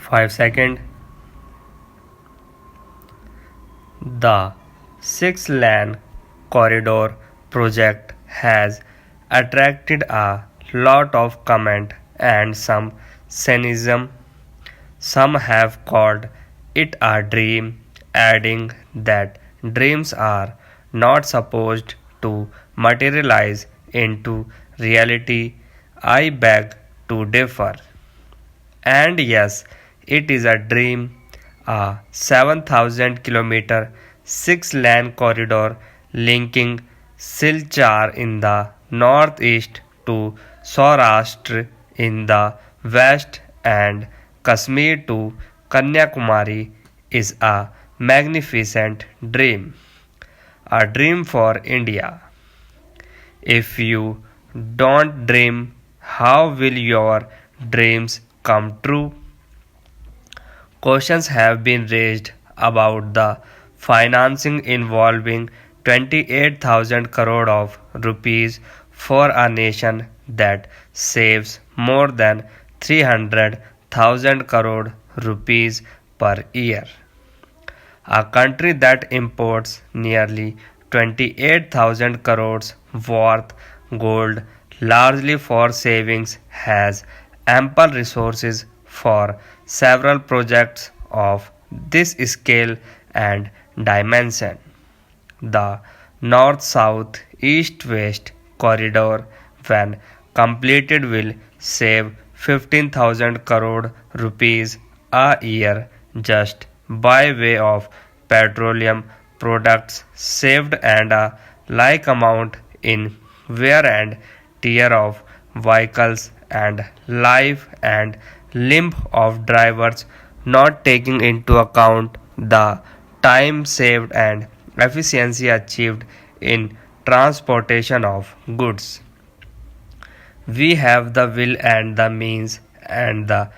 5 seconds. The 6-lane corridor project has attracted a lot of comment and some cynicism. Some have called it a dream, adding that dreams are not supposed to materialize into reality. I beg to differ. And yes, it is a dream, a 7,000 kilometer 6-lane corridor linking Silchar in the northeast to Saurashtra in the west and Kashmir to Kanyakumari is a magnificent dream. A dream for India. If you don't dream, how will your dreams come true? Questions have been raised about the financing involving 28,000 crore of rupees for a nation that saves more than 300,000 crore rupees per year. A country that imports nearly 28,000 crores worth gold largely for savings has ample resources for several projects of this scale and dimension. The north south east west corridor, when completed, will save 15,000 crore rupees a year just by way of petroleum products saved and a like amount in wear and tear of vehicles and life and limb of drivers, not taking into account the time saved and efficiency achieved in transportation of goods. We have the will and the means and the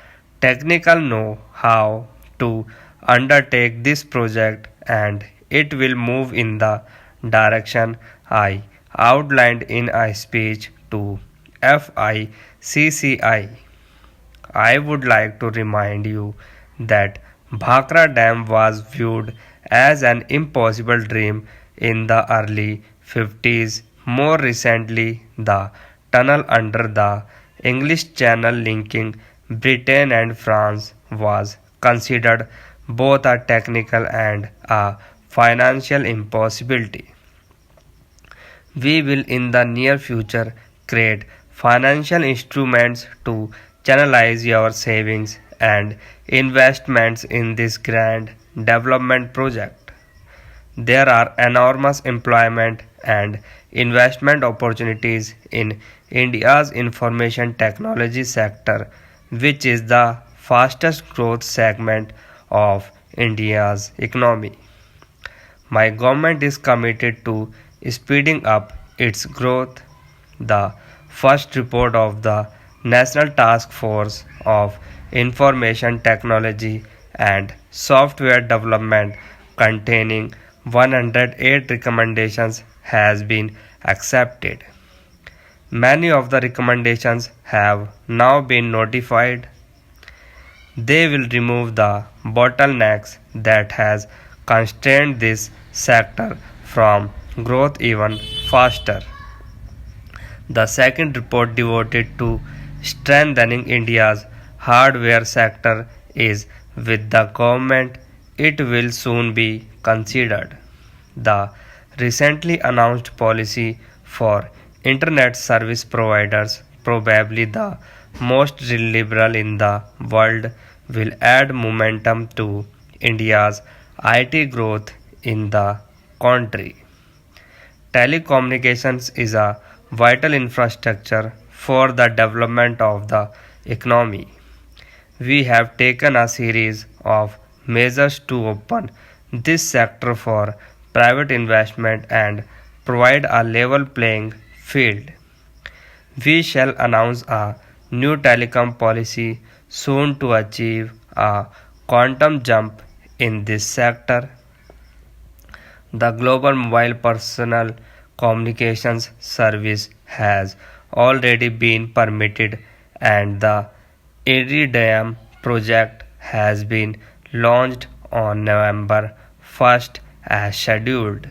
technical know how to undertake this project, and it will move in the direction I outlined in a speech to FICCI. I would like to remind you that Bhakra Dam was viewed as an impossible dream in the early 50s. More recently, the tunnel under the English Channel linking Britain and France was considered both a technical and a financial impossibility. We will in the near future create financial instruments to channelize your savings and investments in this grand development project. There are enormous employment and investment opportunities in India's information technology sector, which is the fastest growth segment of India's economy. My government is committed to speeding up its growth. The first report of the National Task Force of Information Technology and Software Development, containing 108 recommendations, has been accepted. Many of the recommendations have now been notified. They will remove the bottlenecks that has constrained this sector from growth even faster. The second report, devoted to strengthening India's hardware sector, is with the government. It will soon be considered. The recently announced policy for internet service providers, probably the most liberal in the world, will add momentum to India's IT growth in the country. Telecommunications is a vital infrastructure for the development of the economy. We have taken a series of measures to open this sector for private investment and provide a level playing field. We shall announce a new telecom policy soon to achieve a quantum jump in this sector. The global mobile personal communications service has already been permitted, and the Iridium project has been launched on November 1st as scheduled.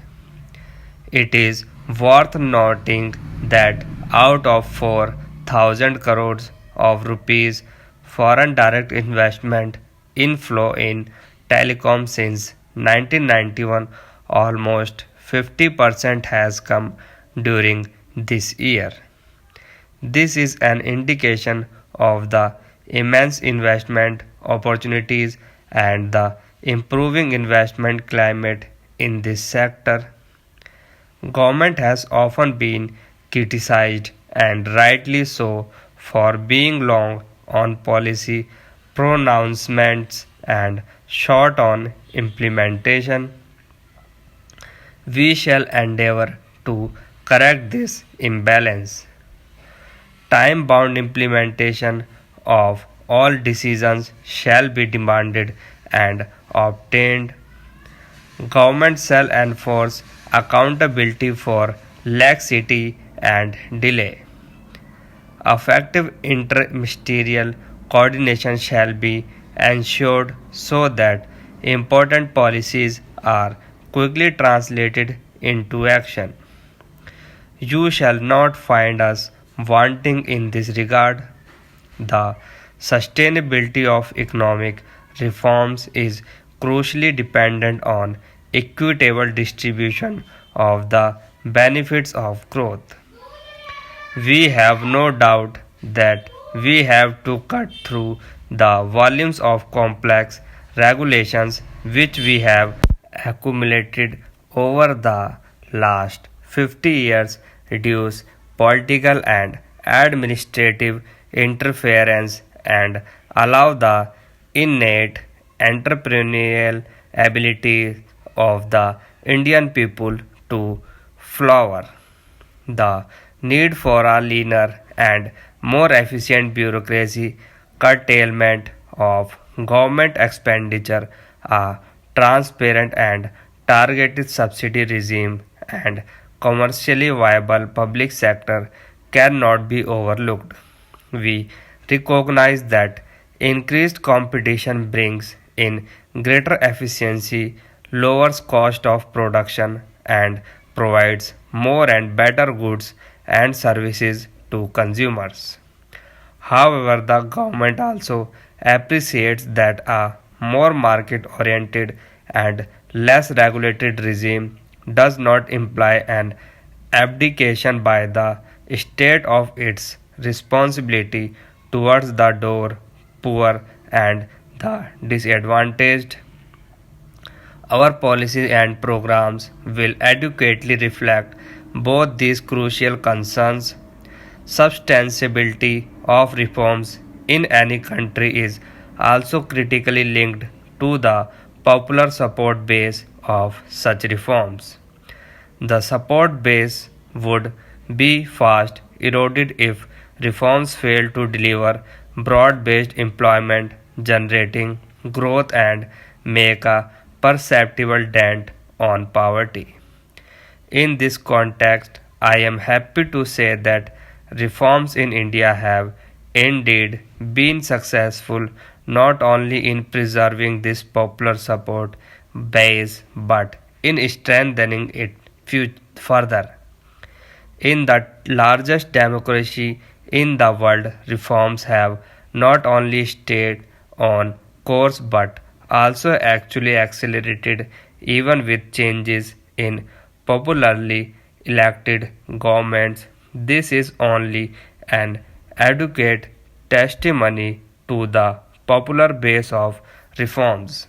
It is worth noting that out of 4,000 crores of rupees foreign direct investment inflow in telecom since 1991, almost 50% has come during this year. This is an indication of the immense investment opportunities and the improving investment climate in this sector. Government has often been criticized, and rightly so, for being long on policy pronouncements and short on implementation. We shall endeavor to correct this imbalance. Time bound implementation of all decisions shall be demanded and obtained. Government shall enforce accountability for laxity and delay. Effective interministerial coordination shall be ensured so that important policies are quickly translated into action. You shall not find us wanting in this regard. The sustainability of economic reforms is crucially dependent on equitable distribution of the benefits of growth. We have no doubt that we have to cut through the volumes of complex regulations which we have accumulated over the last 50 years, reduce political and administrative interference, and allow the innate entrepreneurial ability of the Indian people to flower. The need for a leaner and more efficient bureaucracy, curtailment of government expenditure, a transparent and targeted subsidy regime, and commercially viable public sector cannot be overlooked. We recognize that increased competition brings in greater efficiency, lowers cost of production, and provides more and better goods and services to consumers. However, the government also appreciates that a more market oriented and less regulated regime does not imply an abdication by the state of its responsibility towards the poor, and the disadvantaged. Our policies and programs will adequately reflect both these crucial concerns. Substantiability of reforms in any country is also critically linked to the popular support base of such reforms. The support base would be fast eroded if reforms fail to deliver broad based employment generating growth and make a perceptible dent on poverty. In this context, I am happy to say that reforms in India have indeed been successful not only in preserving this popular support base but in strengthening it further. In the largest democracy in the world, reforms have not only stayed on course but also actually accelerated even with changes in popularly elected governments. This is only an adequate testimony to the popular base of reforms.